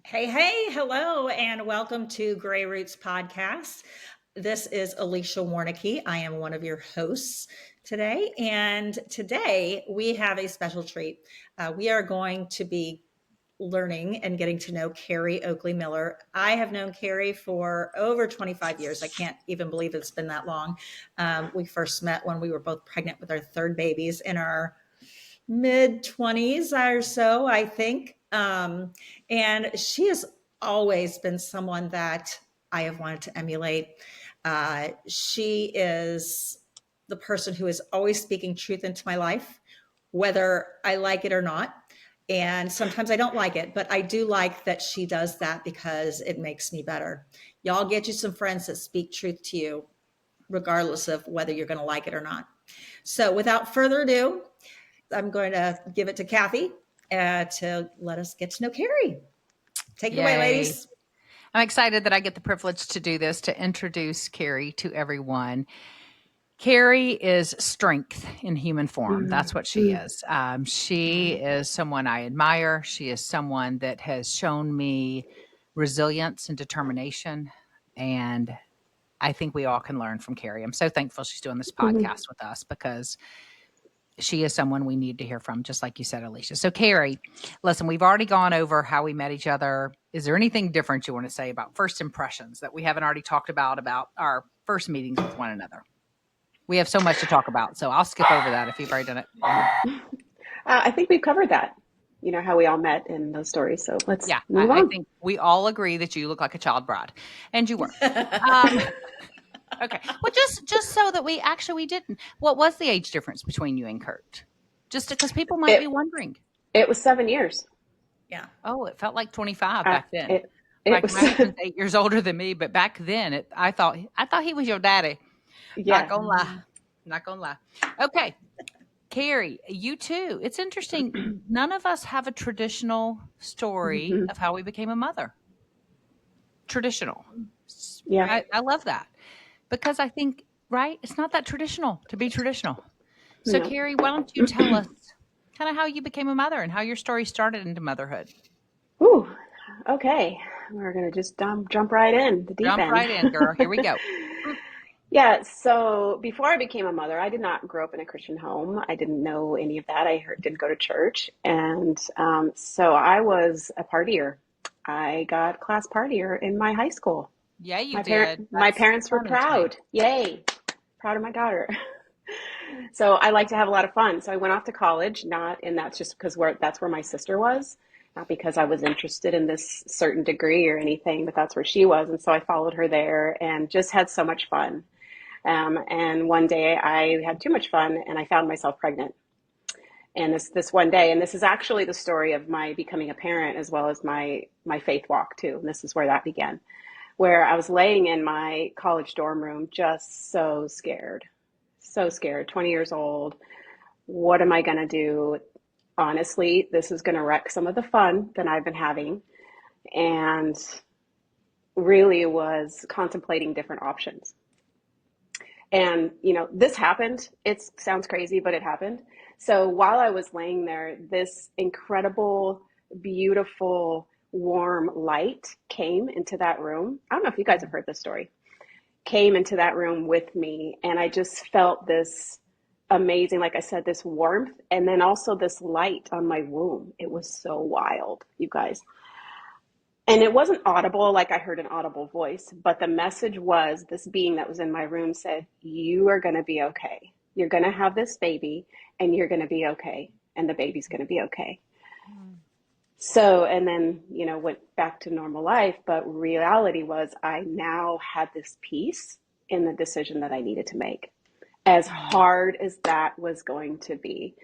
Hey, hello, and welcome to Gray Roots Podcast. This is Alicia Warnicki. I am one of your hosts today, and today we have a special treat. We are going to be learning and getting to know Kari Oakley-Miller. I have known Kari for over 25 years. I can't even believe it's been that long. We first met when we were both pregnant with our third babies in our mid 20s or so, I think. And she has always been someone that I have wanted to emulate. She is the person who is always speaking truth into my life, whether I like it or not. And sometimes I don't like it, but I do like that she does that because it makes me better. Y'all get you some friends that speak truth to you, regardless of whether you're going to like it or not. So without further ado, I'm going to give it to Kathy to let us get to know Kari. Take it away, Yay. ladies. I'm excited that I get the privilege to do this, to introduce Kari to everyone. Kari is strength in human form. That's what she is. She is someone I admire. She is someone that has shown me resilience and determination. And I think we all can learn from Kari. I'm so thankful she's doing this podcast with us because she is someone we need to hear from, just like you said, Alicia. So, Kari, listen, we've already gone over how we met each other. Is there anything different you want to say about first impressions that we haven't already talked about our first meetings with one another? We have so much to talk about, so I'll skip over that if you've already done it. I think we've covered that, how we all met in those stories. So let's move on. I think we all agree that you look like a child bride, and you were. Okay. Well, just so that we didn't. What was the age difference between you and Kurt? Just because people might be wondering. It was 7 years. Yeah. Oh, it felt like 25 back then. It my was husband's 8 years older than me, but back then I thought he was your daddy. Yeah. Not gonna lie. Okay. Kari, you too. It's interesting. None of us have a traditional story of how we became a mother. Traditional. Yeah. I love that. Because I think, right, it's not that traditional to be traditional. So, No. Kari, why don't you tell us kind of how you became a mother and how your story started into motherhood? Ooh, okay. We're going to just jump right in, the deep Jump end. right in, girl. Here we go. Yeah, so before I became a mother, I did not grow up in a Christian home. I didn't know any of that. Didn't go to church. And so I was a partier. I got class partier in my high school. Yeah, you did. My parents were funny to me. proud. Yay. Proud of my daughter. So I like to have a lot of fun. So I went off to college, and that's just because that's where my sister was, not because I was interested in this certain degree or anything, but that's where she was. And so I followed her there and just had so much fun. And one day I had too much fun and I found myself pregnant. And this one day, and this is actually the story of my becoming a parent as well as my faith walk too. And this is where that began, where I was laying in my college dorm room, just so scared, 20 years old. What am I going to do? Honestly, this is going to wreck some of the fun that I've been having. And really was contemplating different options. And, this happened. It sounds crazy, but it happened. So while I was laying there, this incredible, beautiful, warm light came into that room. I don't know if you guys have heard this story. Came into that room with me. And I just felt this amazing, like I said, this warmth. And then also this light on my womb. It was so wild, you guys. And it wasn't audible, like I heard an audible voice, but the message was, this being that was in my room said, you are going to be okay. You're going to have this baby and you're going to be okay. And the baby's going to be okay. So, and then, went back to normal life. But reality was I now had this peace in the decision that I needed to make, as hard as that was going to be.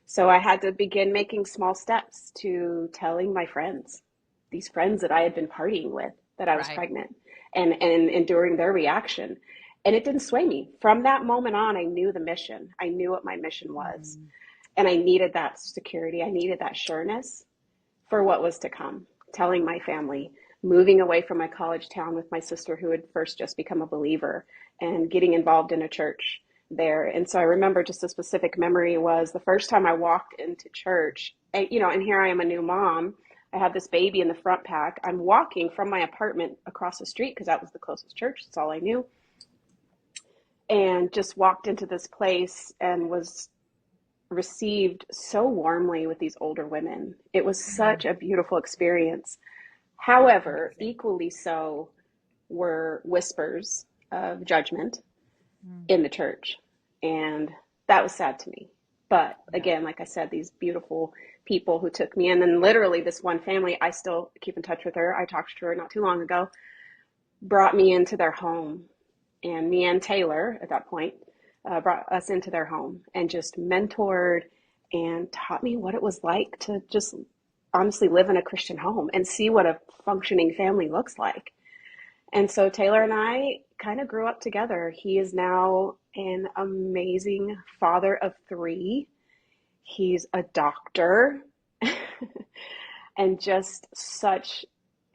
So I had to begin making small steps to telling my friends, these friends that I had been partying with, that I was pregnant, and enduring their reaction. And it didn't sway me. From that moment on, I knew the mission. I knew what my mission was. And I needed that security. I needed that sureness for what was to come. Telling my family, moving away from my college town with my sister who had first just become a believer, and getting involved in a church there. And so I remember just a specific memory was the first time I walked into church, and here I am, a new mom. I had this baby in the front pack. I'm walking from my apartment across the street because that was the closest church. That's all I knew. And just walked into this place and was received so warmly with these older women. It was such a beautiful experience. However, equally so were whispers of judgment in the church. And that was sad to me. But again, like I said, these beautiful people who took me in, and literally this one family, I still keep in touch with her. I talked to her not too long ago, brought me into their home. And me and Taylor at that point brought us into their home and just mentored and taught me what it was like to just honestly live in a Christian home and see what a functioning family looks like. And so Taylor and I kind of grew up together. He is now an amazing father of 3. He's a doctor and just such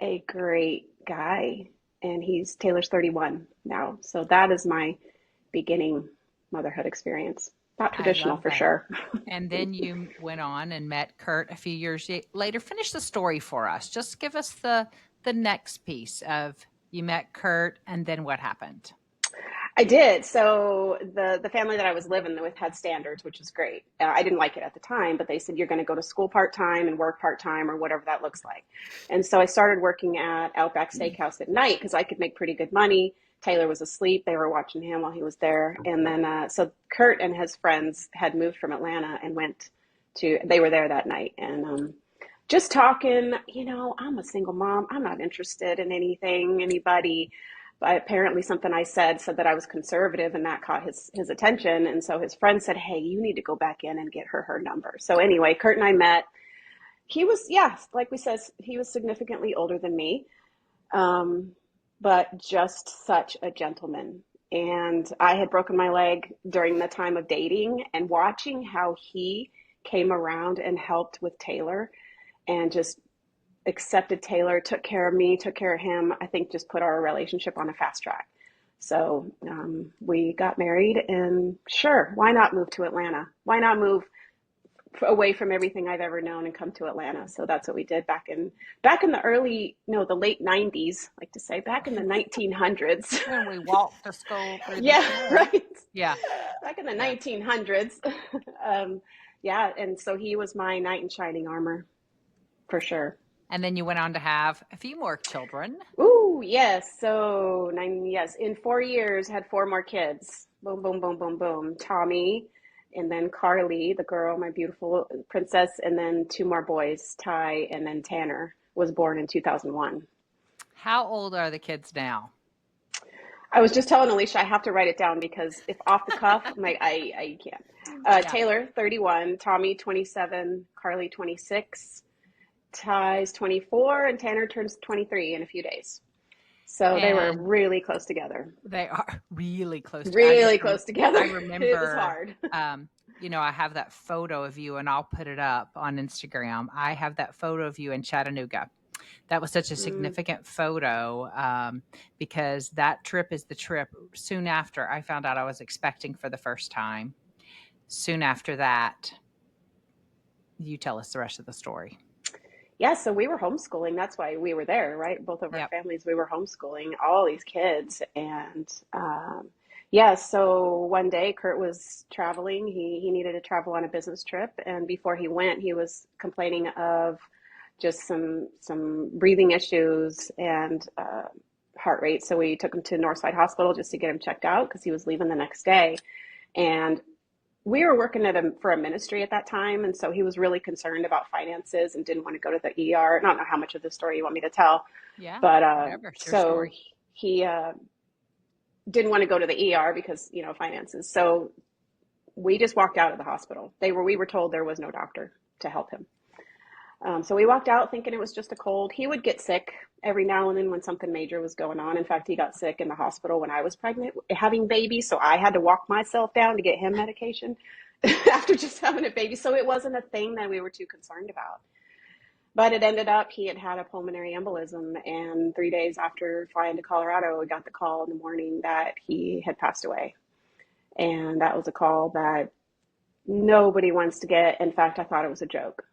a great guy. And Taylor's 31 now. So that is my beginning motherhood experience. Not traditional for sure. And then you went on and met Kurt a few years later. Finish the story for us. Just give us the next piece of you met Kurt and then what happened. I did. So the family that I was living with had standards, which is great. I didn't like it at the time, but they said, you're going to go to school part-time and work part-time or whatever that looks like. And so I started working at Outback Steakhouse at night because I could make pretty good money. Taylor was asleep. They were watching him while he was there. And then, so Kurt and his friends had moved from Atlanta and they were there that night. And just talking, I'm a single mom. I'm not interested in anybody. But apparently something I said that I was conservative, and that caught his attention. And so his friend said, hey, you need to go back in and get her number. So anyway, Kurt and I met. He was, like we said, he was significantly older than me, but just such a gentleman. And I had broken my leg during the time of dating, and watching how he came around and helped with Taylor and just accepted Taylor, took care of me, took care of him, I think just put our relationship on a fast track. So we got married, and sure, why not move to Atlanta? Why not move away from everything I've ever known and come to Atlanta? So that's what we did back in the late 90s, like to say, back in the 1900s. When we walked to school. Yeah, right. Yeah. Back in the 1900s. And so he was my knight in shining armor, for sure. And then you went on to have a few more children. Ooh, yes. So in 4 years, had 4 more kids. Boom, boom, boom, boom, boom. Tommy, and then Carly, the girl, my beautiful princess, and then 2 more boys, Ty, and then Tanner was born in 2001. How old are the kids now? I was just telling Alicia I have to write it down because if off the cuff, I can't. Taylor, 31, Tommy, 27, Carly, 26. Ty's 24 and Tanner turns 23 in a few days. So they were really close together. They are really close. Close together. I remember it was hard. I have that photo of you, and I'll put it up on Instagram. I have that photo of you in Chattanooga. That was such a significant photo because that trip is the trip. Soon after I found out I was expecting for the first time. Soon after that, you tell us the rest of the story. Yeah, so we were homeschooling. That's why we were there, right? Both of our families, we were homeschooling all these kids. And so one day Kurt was traveling. He needed to travel on a business trip. And before he went, he was complaining of just some breathing issues and heart rate. So we took him to Northside Hospital just to get him checked out because he was leaving the next day. And we were working for a ministry at that time. And so he was really concerned about finances and didn't want to go to the ER. I don't know how much of the story you want me to tell. Yeah. But so he didn't want to go to the ER because, finances. So we just walked out of the hospital. We were told there was no doctor to help him. So we walked out thinking it was just a cold. He would get sick every now and then when something major was going on. In fact, he got sick in the hospital when I was pregnant, having babies. So I had to walk myself down to get him medication after just having a baby. So it wasn't a thing that we were too concerned about. But it ended up, he had a pulmonary embolism. And 3 days after flying to Colorado, we got the call in the morning that he had passed away. And that was a call that nobody wants to get. In fact, I thought it was a joke.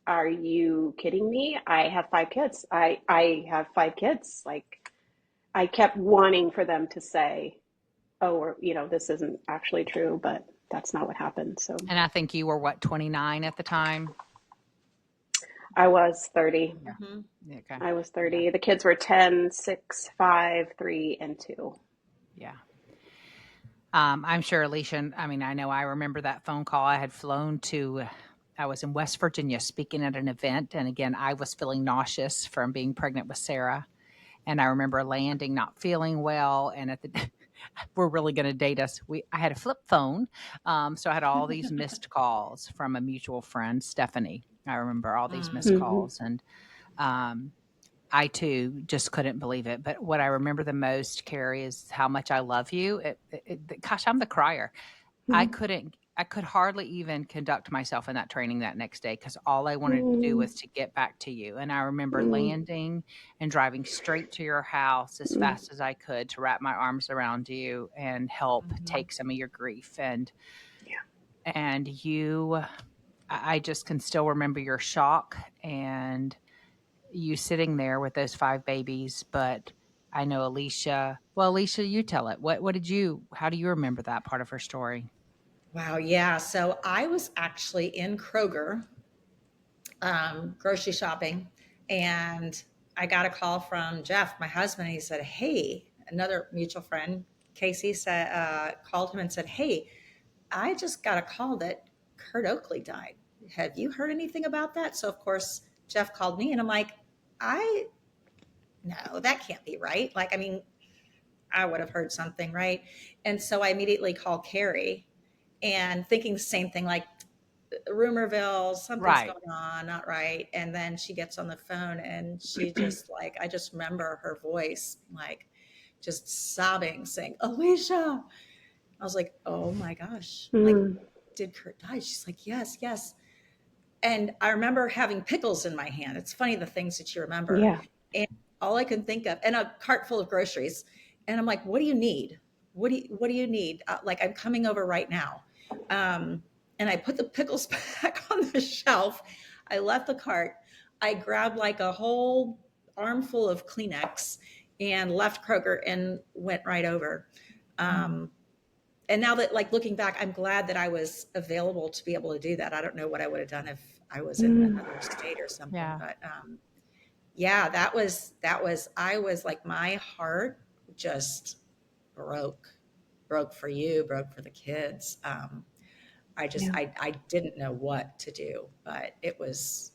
are you kidding me? I have 5 kids. I have 5 kids. Like, I kept wanting for them to say, oh, or, this isn't actually true, but that's not what happened. So And I think you were, what, 29 at the time? I was 30. Yeah. Mm-hmm. Okay. I was 30. Yeah. The kids were 10, 6, 5, 3, and 2. Yeah. I'm sure Alicia, I mean, I know I remember that phone call. I was in West Virginia speaking at an event. And again, I was feeling nauseous from being pregnant with Sarah. And I remember landing, not feeling well. And we're really going to date us. I had a flip phone. So I had all these missed calls from a mutual friend, Stephanie. I remember all these missed calls. And I too just couldn't believe it. But what I remember the most, Kari, is how much I love you. Gosh, I'm the crier. I could hardly even conduct myself in that training that next day because all I wanted to do was to get back to you. And I remember landing and driving straight to your house as fast as I could to wrap my arms around you and help take some of your grief. And I just can still remember your shock and you sitting there with those 5 babies. But I know Alicia, you tell it. How do you remember that part of her story? Wow. Yeah. So I was actually in Kroger, grocery shopping, and I got a call from Jeff, my husband. He said, "Hey," another mutual friend, Casey, said, called him and said, "Hey, I just got a call that Kurt Oakley died. Have you heard anything about that?" So of course Jeff called me, and I'm like, no, that can't be right. Like, I mean, I would have heard something, right? And so I immediately called Kari and thinking the same thing, like, Rumorville, something's Right. going on, not right. And then she gets on the phone and she just like, I just remember her voice, like just sobbing, saying, "Alicia." I was like, oh my gosh, like, did Kurt die? She's like, yes, yes. And I remember having pickles in my hand. It's funny the things that you remember. Yeah. And all I can think of, and a cart full of groceries. And I'm like, what do you need? What do you need? Like, I'm coming over right now. And I put the pickles back on the shelf. I left the cart. I grabbed like a whole armful of Kleenex and left Kroger and went right over. And now that, like, looking back, I'm glad that I was available to be able to do that. I don't know what I would have done if I was in another state or something, Yeah. but yeah, that was, I was like, my heart just broke for you, broke for the kids. I didn't know what to do, but it was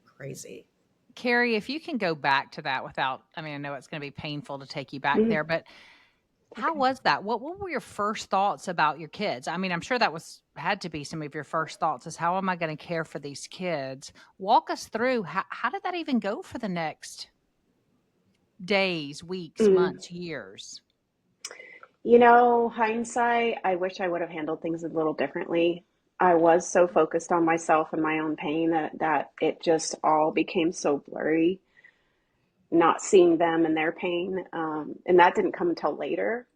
crazy. Kari, if you can go back to that I know it's going to be painful to take you back there, but how was that? What were your first thoughts about your kids? I mean, I'm sure that had to be some of your first thoughts is, how am I going to care for these kids? Walk us through, how did that even go for the next days, weeks, months, years? Hindsight, I wish I would have handled things a little differently. I was so focused on myself and my own pain that it just all became so blurry, not seeing them and their pain. And that didn't come until later.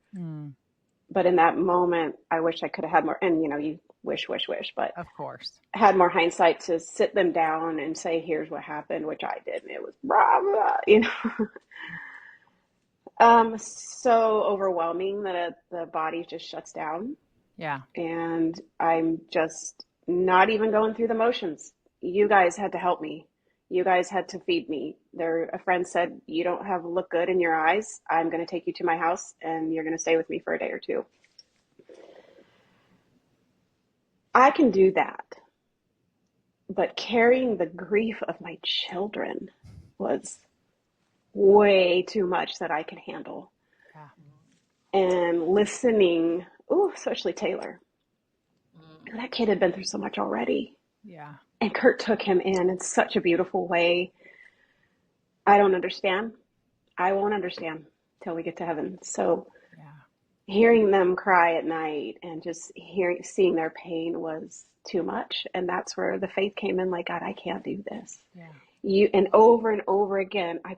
But in that moment, I wish I could have had more. And, you wish, but of course, had more hindsight to sit them down and say, here's what happened, which I did. And it was blah, blah, so overwhelming that the body just shuts down. Yeah. And I'm just not even going through the motions. You guys had to help me. You guys had to feed me. A friend said, you don't look good in your eyes. I'm going to take you to my house and you're going to stay with me for a day or two. I can do that. But carrying the grief of my children was way too much that I could handle. Yeah. And listening, especially Taylor. That kid had been through so much already. Yeah. And Kurt took him in such a beautiful way. I don't understand. I won't understand till we get to heaven. So hearing them cry at night and just seeing their pain was too much. And that's where the faith came in, like, God, I can't do this. Yeah. And over again, I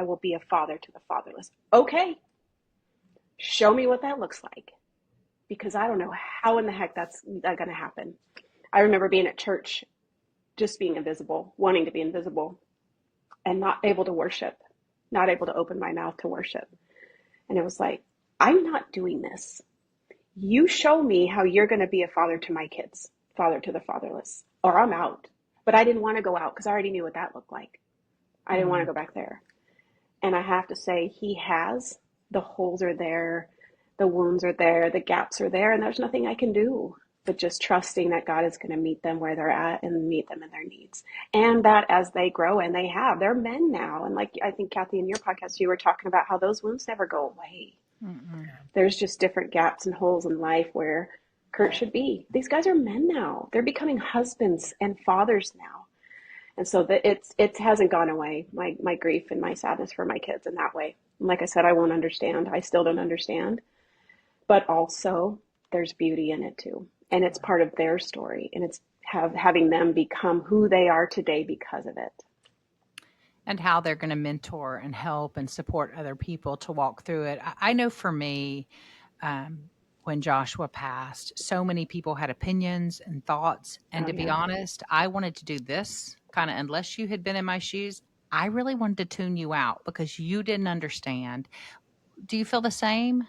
will be a father to the fatherless. Okay. Show me what that looks like. Because I don't know how in the heck that's going to happen. I remember being at church just being invisible, wanting to be invisible, and not able to worship, not able to open my mouth to worship. And it was like, I'm not doing this. You show me how you're going to be a father to my kids, father to the fatherless, or I'm out. But I didn't want to go out because I already knew what that looked like. I didn't want to go back there. And I have to say, he has. The holes are there, the wounds are there, the gaps are there, and there's nothing I can do but just trusting that God is going to meet them where they're at and meet them in their needs. And that as they grow, and they're men now. And like, I think, Kathy, in your podcast, you were talking about how those wounds never go away. Mm-mm. There's just different gaps and holes in life where Kurt should be. These guys are men now. They're becoming husbands and fathers now. And so it hasn't gone away, my grief and my sadness for my kids in that way. And like I said, I won't understand. I still don't understand. But also there's beauty in it too. And it's part of their story. And it's having them become who they are today because of it. And how they're going to mentor and help and support other people to walk through it. I know for me, when Joshua passed, so many people had opinions and thoughts. And to be honest, I wanted to do this kind of, unless you had been in my shoes, I really wanted to tune you out because you didn't understand. Do you feel the same?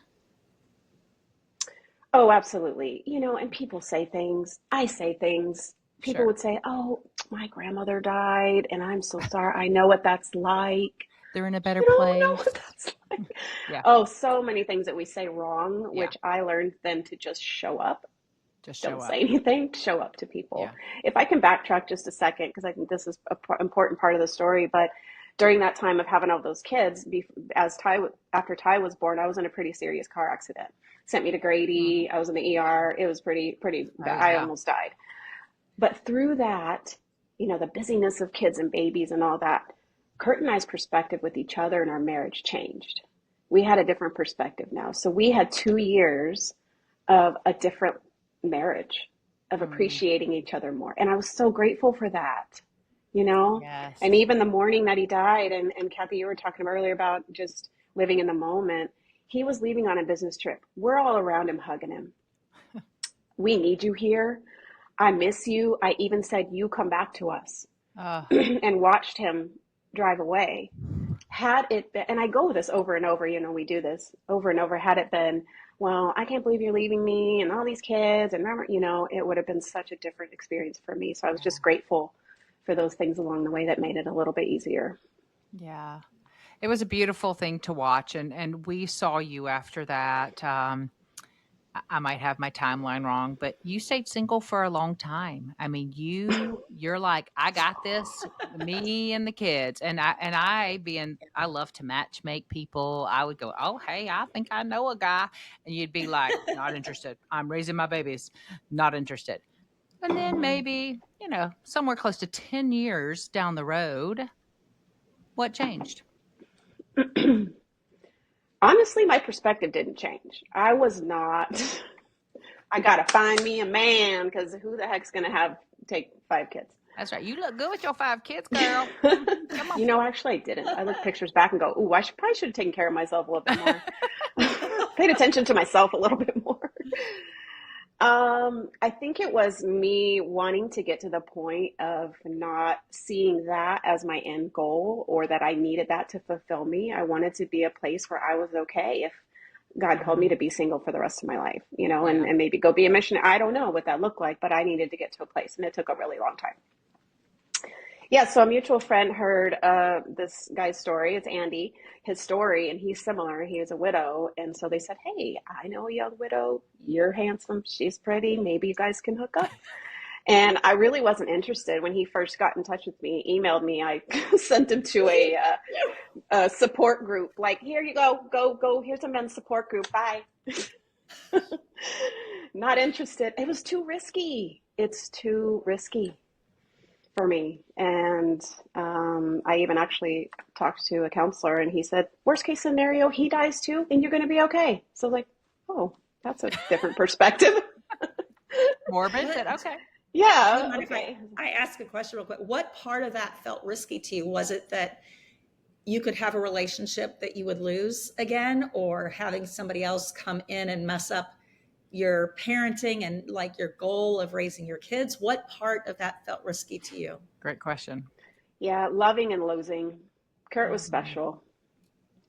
Oh, absolutely. And people say things. I say things. People would say, oh, my grandmother died and I'm so sorry. I know what that's like. They're in a better place. Know what that's like. Yeah. Oh, so many things that we say wrong, which I learned then to just show up. Don't say anything, show up to people. Yeah. If I can backtrack just a second, because I think this is an important part of the story, but during that time of having all those kids, after Ty was born, I was in a pretty serious car accident. Sent me to Grady. I was in the ER. It was pretty bad. I almost died. But through that, the busyness of kids and babies and all that, Kurt and I's perspective with each other and our marriage changed. We had a different perspective now. So we had 2 years of a different marriage, of appreciating each other more. And I was so grateful for that, Yes. And even the morning that he died, and Kathy, you were talking earlier about just living in the moment. He was leaving on a business trip. We're all around him, hugging him. We need you here. I miss you. I even said, you come back to us. And watched him drive away. Had it been, and I go with this over and over, we do this over and over. Had it been, well, I can't believe you're leaving me and all these kids, and it would have been such a different experience for me. So I was just grateful for those things along the way that made it a little bit easier. Yeah. It was a beautiful thing to watch. And we saw you after that. I might have my timeline wrong, but you stayed single for a long time. I mean, you're like, I got this, me and the kids. And I love to match make people. I would go, oh, hey, I think I know a guy. And you'd be like, not interested. I'm raising my babies. Not interested. And then maybe, somewhere close to 10 years down the road, what changed? Honestly, my perspective didn't change. I was not, I got to find me a man, because who the heck's going to take 5 kids? That's right. You look good with your 5 kids, girl. Come on. Actually, I didn't. I look pictures back and go, ooh, I probably should have taken care of myself a little bit more. Paid attention to myself a little bit more. I think it was me wanting to get to the point of not seeing that as my end goal, or that I needed that to fulfill me. I wanted to be a place where I was okay if God called me to be single for the rest of my life, and maybe go be a missionary. I don't know what that looked like, but I needed to get to a place, and it took a really long time. Yeah, so a mutual friend heard this guy's story. It's Andy, his story, and he's similar. He is a widow. And so they said, hey, I know a young widow. You're handsome. She's pretty. Maybe you guys can hook up. And I really wasn't interested. When he first got in touch with me, emailed me, I sent him to a support group. Like, here you go. Here's a men's support group. Bye. Not interested. It was too risky. It's too risky for me. And I even actually talked to a counselor, and he said, worst case scenario, he dies too, and you're going to be okay. So I was like, oh, that's a different perspective. Morbid, but okay. Yeah. Okay. I ask a question real quick. What part of that felt risky to you? Was it that you could have a relationship that you would lose again, or having somebody else come in and mess up your parenting and like your goal of raising your kids? What part of that felt risky to you? Great question. Yeah, loving and losing. Kurt was Mhm. special.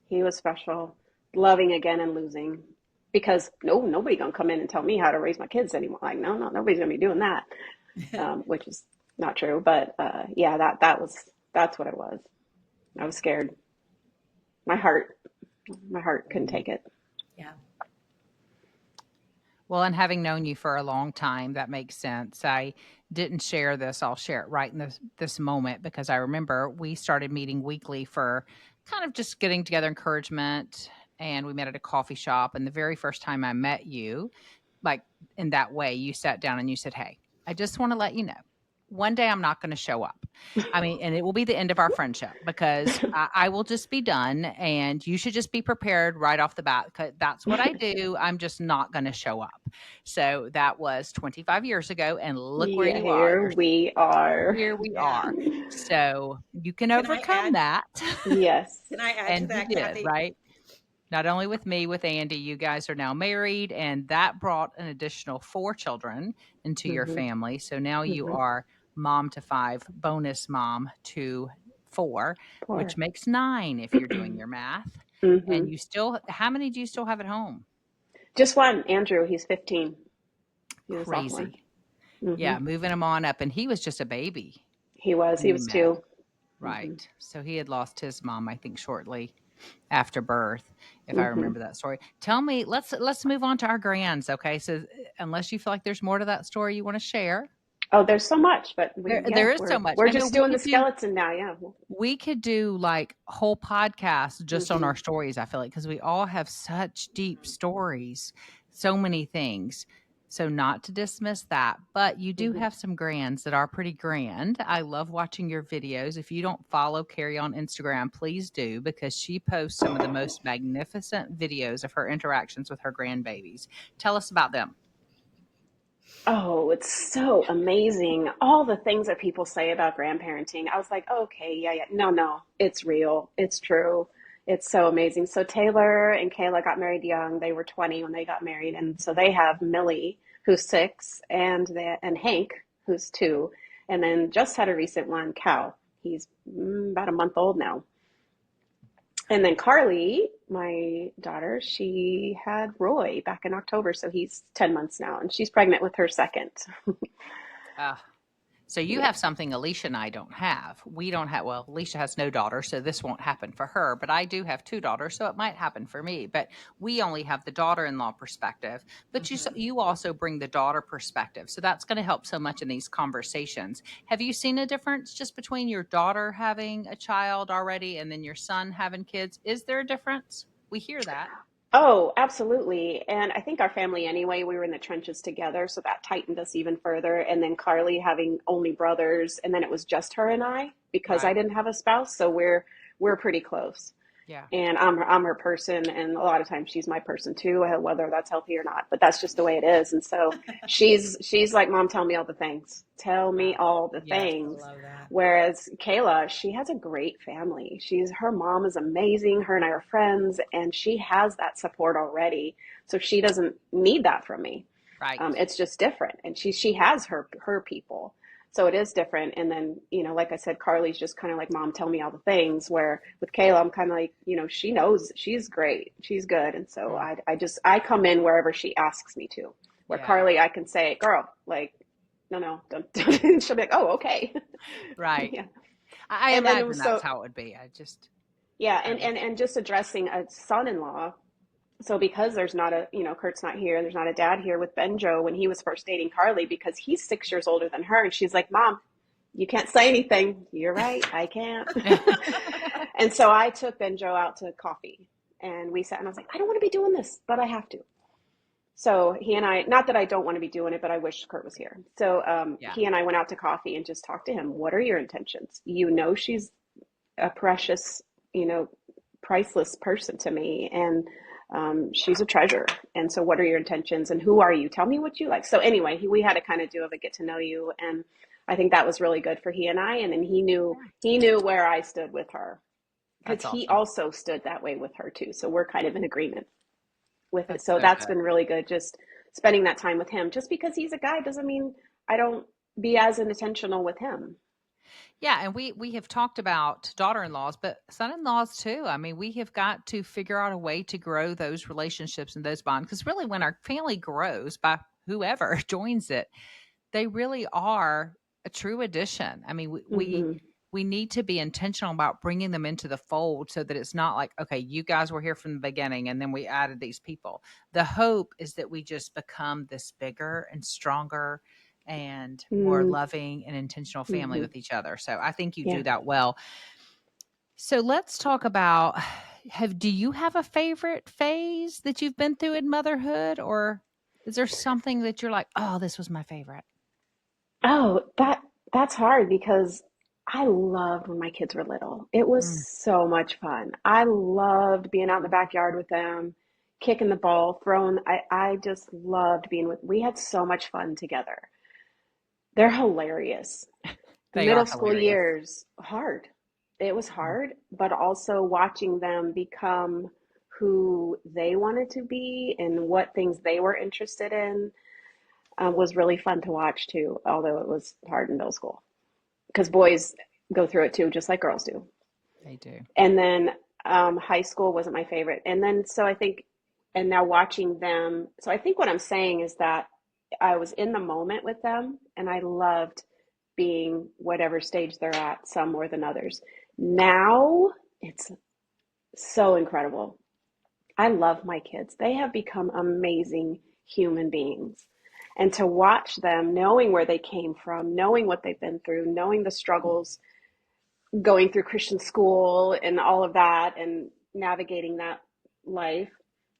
He was special. Loving again and losing. Because nobody gonna come in and tell me how to raise my kids anymore. Like, no, nobody's gonna be doing that. Which is not true. But yeah, that's what it was. I was scared. My heart, my heart couldn't take it. Yeah. Well, and having known you for a long time, that makes sense. I didn't share this. I'll share it right in this moment because I remember we started meeting weekly for kind of just getting together encouragement. And we met at a coffee shop. And the very first time I met you, like in that way, you sat down and you said, "Hey, I just want to let you know, one day I'm not going to show up. I mean, and it will be the end of our friendship because I will just be done and you should just be prepared right off the bat. 'Cause that's what I do. I'm just not going to show up." So that was 25 years ago. And look where Yeah, you are. here we are. Here we Yeah. are. So you can Can I overcome add? that. Yes. Can I add to And you that, did, Kathy? right? Not only with me, with Andy, you guys are now married, and that brought an additional 4 children into your Hmm. family. So now you Hmm. are mom to 5, bonus mom to 4, which Poor. makes 9 if you're doing your math. Hmm. And you still, how many do you still have at home? Just one, Andrew. He's 15. He's a sophomore. Crazy. Hmm. Yeah, moving him on up. And he was just a baby He was. when He you was met, 2. Hmm. right? So he had lost his mom, I think, shortly after birth, if I Hmm. remember that story. Tell me, let's move on to our grands, okay? So unless you feel like there's more to that story you want to share, Oh, there's so much, but there is so much. we're I know just doing the skeleton now. Yeah. we could do like whole podcasts just on Hmm. our stories, I feel like, because we all have such deep stories, so many things. So not to dismiss that, but you do Hmm. have some grands that are pretty grand. I love watching your videos. If you don't follow Carrie on Instagram, please do because she posts some of the most magnificent videos of her interactions with her grandbabies. Tell us about them. Oh, it's so amazing. All the things that people say about grandparenting. I was like, okay, yeah, yeah. No, no, it's real. It's true. It's so amazing. So Taylor and Kayla got married young. They were 20 when they got married. And so they have Millie, who's 6, and Hank, who's 2. And then just had a recent one, Cal. He's about a month old now. And then Carly, my daughter, she had Roy back in October. So he's 10 months now. And she's pregnant with her second. Uh, So you Yeah. have something Alicia and I don't have. We don't have, well, Alicia has no daughter, so this won't happen for her, but I do have 2 daughters, so it might happen for me. But we only have the daughter-in-law perspective, but Mhm. you also bring the daughter perspective. So that's going to help so much in these conversations. Have you seen a difference just between your daughter having a child already and then your son having kids? Is there a difference? We hear that. Oh, absolutely. And I think our family anyway, we were in the trenches together, so that tightened us even further. And then Carly having only brothers, and then it was just her and I because I Right. didn't have a spouse, so we're pretty close. Yeah. And I'm her person, and a lot of times she's my person too, whether that's healthy or not. But that's just the way it is. And so she's like, Mom, tell me all the things. Tell me Right. all the Yes. I things. love that. Whereas Kayla, she has a great family. Her mom is amazing. Her and I are friends, and she has that support already. So she doesn't need that from me. Right. It's just different, and she has her people. So it is different. And then, like I said, Carly's just kind of like, Mom, tell me all the things. Where with Kayla, I'm kind of like, she knows she's great. She's good. And so Mm. I come in wherever she asks me to. Where Yeah. Carly, I can say, girl, like, no, don't. She'll be like, oh, okay. Right. Yeah. I And then it imagine was that's so, how it would be. yeah. I love And just addressing a son-in-law. So because there's not Kurt's not here, there's not a dad here with Benjo when he was first dating Carly because he's 6 years older than her. And she's like, Mom, you can't say anything. You're right. I can't. And so I took Benjo out to coffee and we sat and I was like, I don't want to be doing this, but I have to. So he and I, not that I don't want to be doing it, but I wish Kurt was here. So Yeah. he and I went out to coffee and just talked to him. What are your intentions? She's a precious, priceless person to me. And she's a treasure. And so what are your intentions and who are you? Tell me what you like. So anyway, we had to kind of do a get to know you. And I think that was really good for he and I. And then he knew where I stood with her because That's he awesome. also stood that way with her too. So we're kind of in agreement with it. That's So so that's good. been really good. Just spending that time with him. Just because he's a guy doesn't mean I don't be as intentional with him. Yeah, and we have talked about daughter-in-laws, but son-in-laws too. I mean, we have got to figure out a way to grow those relationships and those bonds, because really when our family grows by whoever joins it, they really are a true addition. I mean, we need to be intentional about bringing them into the fold so that it's not like, okay, you guys were here from the beginning and then we added these people. The hope is that we just become this bigger and stronger and more loving and intentional family with each other. So I think you do that well. So let's talk about, do you have a favorite phase that you've been through in motherhood, or is there something that you're like, oh, this was my favorite? Oh, that's hard because I loved when my kids were little. It was Mm, so much fun. I loved being out in the backyard with them, kicking the ball, throwing. I just loved being with. We had so much fun together. They're hilarious. they are Middle school hilarious. years, hard. It was Mm, hard, but also watching them become who they wanted to be and what things they were interested in was really fun to watch too, although it was hard in middle school because boys go through it too, just like girls do. they do. And then high school wasn't my favorite. And then, so I think, and now watching them, so I think what I'm saying is that I was in the moment with them and I loved being whatever stage they're at, some more than others. Now it's so incredible. I love my kids. They have become amazing human beings. And to watch them, knowing where they came from, knowing what they've been through, knowing the struggles, going through Christian school and all of that, and navigating that life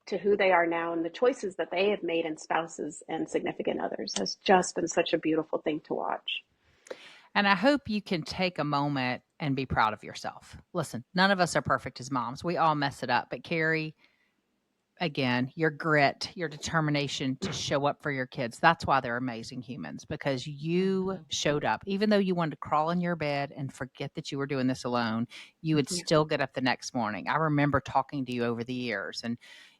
to who they are now and the choices that they have made in spouses and significant others has just been such a beautiful thing to watch. And I hope you can take a moment and be proud of yourself. Listen, none of us are perfect as moms. We all mess it up. But Kari, again, your grit, your determination to show up for your kids, that's why they're amazing humans, because you showed up. Even though you wanted to crawl in your bed and forget that you were doing this alone, you would Yeah. still get up the next morning. I remember talking to you over the years, and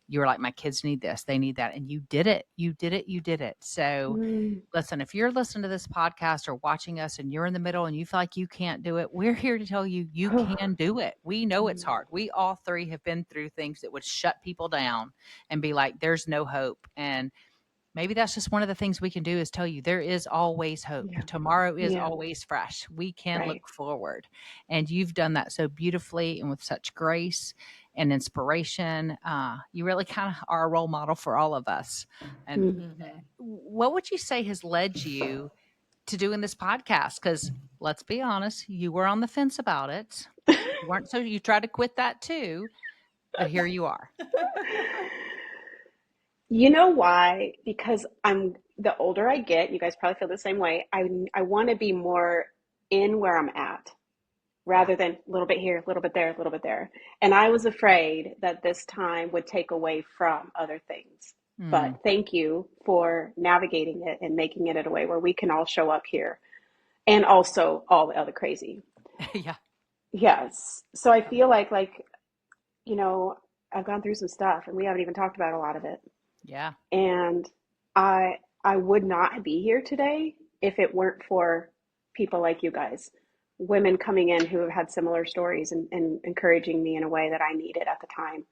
you were like, my kids need this, they need that. And you did it. You did it. You did it. So Mm. listen, if you're listening to this podcast or watching us and you're in the middle and you feel like you can't do it, we're here to tell you you can do it. We know it's hard. We all three have been through things that would shut people down and be like, there's no hope. And maybe that's just one of the things we can do is tell you there is always hope. Yeah. Tomorrow is Yeah. always fresh. We can Right. look forward. And you've done that so beautifully and with such grace and inspiration. You really kind of are a role model for all of us. And what would you say has led you to doing this podcast? Because let's be honest, you were on the fence about it. You weren't, so you tried to quit that too, but here you are. You know why? Because the older I get, you guys probably feel the same way. I want to be more in where I'm at Yeah. rather than a little bit here, a little bit there, a little bit there. And I was afraid that this time would take away from other things. But Mm. thank you for navigating it and making it in a way where we can all show up here and also all the other crazy. Yeah. Yes. So I feel like, you know, I've gone through some stuff and we haven't even talked about a lot of it. Yeah. And I would not be here today if it weren't for people like you guys, women coming in who have had similar stories and encouraging me in a way that I needed at the time.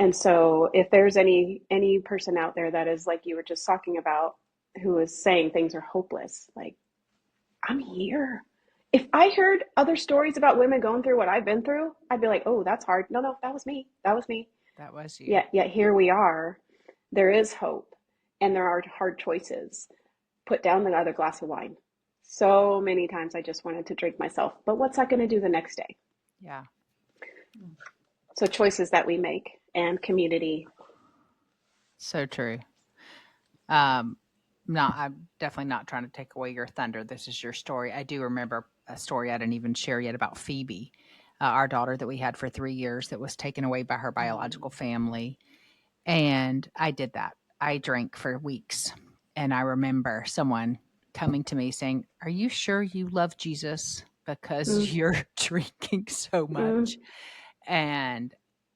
And so if there's any person out there that is like you were just talking about, who is saying things are hopeless, like, I'm here. If I heard other stories about women going through what I've been through, I'd be like, oh, that's hard. No, that was me. That was me. That was you. Yet here we are. There is hope, and there are hard choices. Put down the other glass of wine. So many times I just wanted to drink myself, but what's that going to do the next day? Yeah. So choices that we make and community. So true. I'm definitely not trying to take away your thunder. This is your story. I do remember a story I didn't even share yet about Phoebe, our daughter that we had for 3 years that was taken away by her biological family. And I did that. I drank for weeks. And I remember someone coming to me saying, are you sure you love Jesus? Because Mm, you're drinking so mm, much. And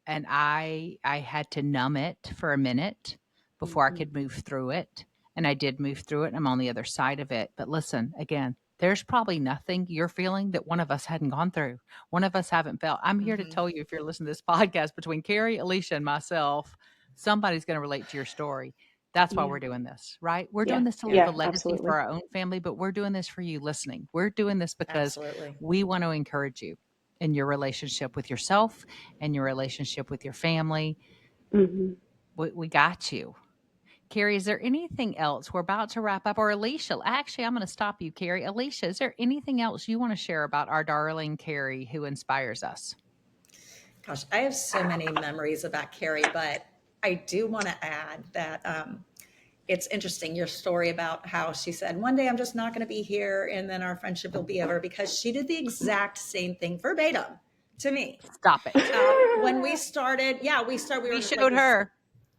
I had to numb it for a minute before I could move through it. And I did move through it. I'm on the other side of it. But listen, again, there's probably nothing you're feeling that one of us hadn't gone through. One of us haven't felt. I'm here to tell you, if you're listening to this podcast, between Kari, Alicia, and myself, somebody's going to relate to your story. That's why we're doing this, right? We're doing this to leave a legacy absolutely. for our own family, but we're doing this for you listening. We're doing this because Absolutely. we want to encourage you in your relationship with yourself and your relationship with your family. We got you. Kari, is there anything else? We're about to wrap up. Or Alicia, actually, I'm going to stop you, Kari. Alicia, is there anything else you want to share about our darling Kari who inspires us? Gosh, I have so many memories about Kari, but I do want to add that it's interesting, your story about how she said, one day I'm just not going to be here and then our friendship will be over, because she did the exact same thing verbatim to me. Stop it. When we started, We showed her.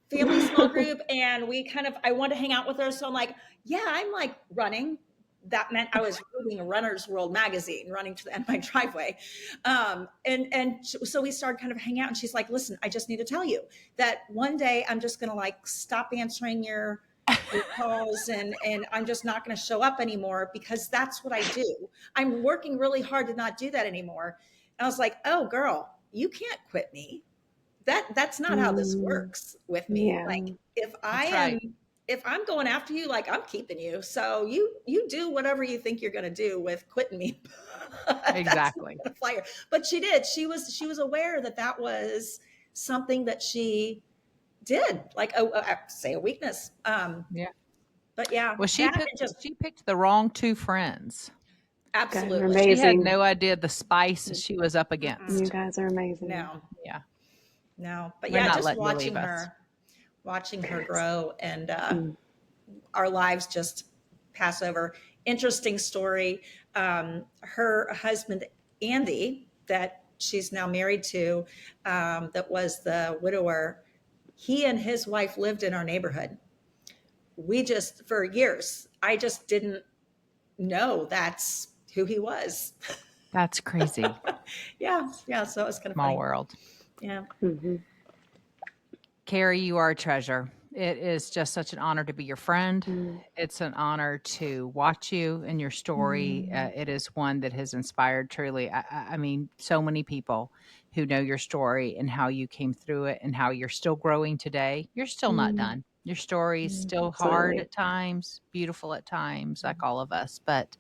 Family small group, and I wanted to hang out with her. So I'm like, yeah, I'm like running. That meant I was reading a Runner's World magazine, running to the end of my driveway. So we started kind of hanging out, and she's like, listen, I just need to tell you that one day I'm just going to like stop answering your calls, and I'm just not going to show up anymore, because that's what I do. I'm working really hard to not do that anymore. And I was like, oh girl, you can't quit me. That's not how this works with me. Yeah. Like if right. if I'm going after you, like I'm keeping you. So you do whatever you think you're going to do with quitting me. Exactly. Flyer. But she did. She was aware that was something that she did, like say a weakness. Yeah. But yeah, Well, she picked the wrong two friends. Absolutely. Amazing. She had no idea the spice she was up against. You guys are amazing. No. Yeah. No. But We're not just letting you leave us. watching her grow, and our lives just pass over. Interesting story. Her husband, Andy, that she's now married to, that was the widower, he and his wife lived in our neighborhood. For years, I just didn't know that's who he was. That's crazy. Yeah. So it was kind of Small funny. world. Yeah. Kari, you are a treasure. It is just such an honor to be your friend. It's an honor to watch you and your story. It is one that has inspired truly. I mean, so many people who know your story and how you came through it and how you're still growing today. You're still not done. Your story is still hard at times, beautiful at times, like all of us. But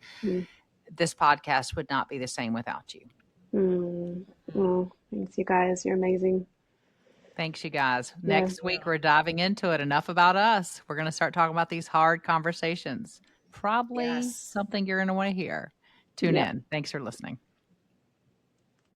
this podcast would not be the same without you. Well, thanks, you guys. You're amazing. Thanks, you guys. Next week, we're diving into it. Enough about us. We're going to start talking about these hard conversations. Probably something you're going to want to hear. Tune in. Thanks for listening.